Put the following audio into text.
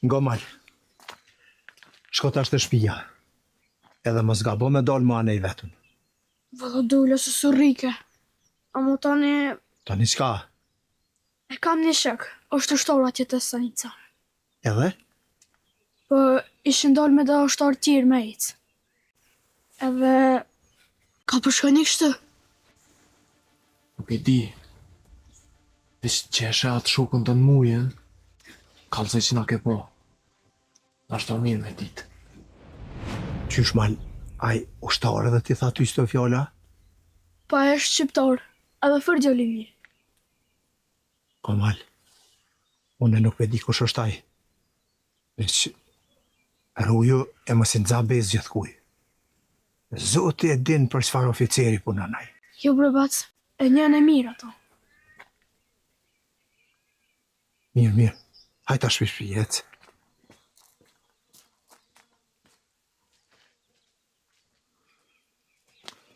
Ngomal, shko tash të shtëpia. Edhe mos gabo me dal më anej vetën. Valla dole së surrike. Amo tani Tani s'ka. e kam një shek, është shtor atje të stanica. Edhe? Po ishin dal me da shtor tjerë me ecë. Edhe ka përshkoj një kështu. Nuk e di. Veç që e shet shukën të në mujen, kalëse që na ke po. Na shto mirë me ditë. Qysh mal, aj ushtar edhe ti tha ty s'to fjalla? Pa e është shqiptar, edhe fërgjoli mirë. Ngomal, une nuk e di kush është aj. Veç, rruju e mos i nxa bez gjithë kuj. Zoti e din për çfarë oficeri punon ai. Jo bre bac, e njën e mirë ato. Mirë, mirë. Hajta shpish për jetë.